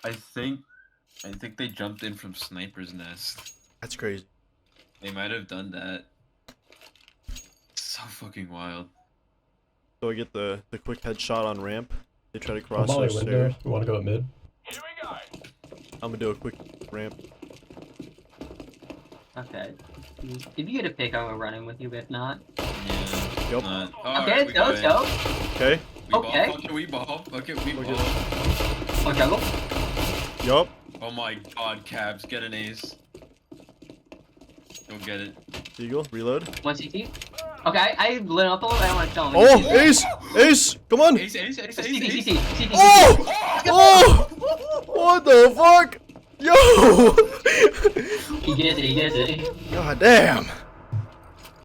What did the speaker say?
I think they jumped in from Sniper's Nest. That's crazy. They might have done that. So fucking wild. So I get the quick headshot on ramp. They try to I'm cross molly those window. stairs. You want to go at mid? I'm gonna do a quick ramp. Okay. If you get a pick, I'll go running with you. If not, Yeah. Yup. okay, let's go. Okay. Okay. We ball. Okay, we Okay. ball. One jungle. Yup. Oh my god, Cabs, get an ace. Go get it. Eagle. Reload. One CT. Okay, I lit up a little. I don't want to tell him. Oh, ace! Ace! Come on! Ace, ace, ace, ace, CT, ace. CT, CT. Oh! Oh! What the fuck? Yo! He gets it. He gets it. God damn!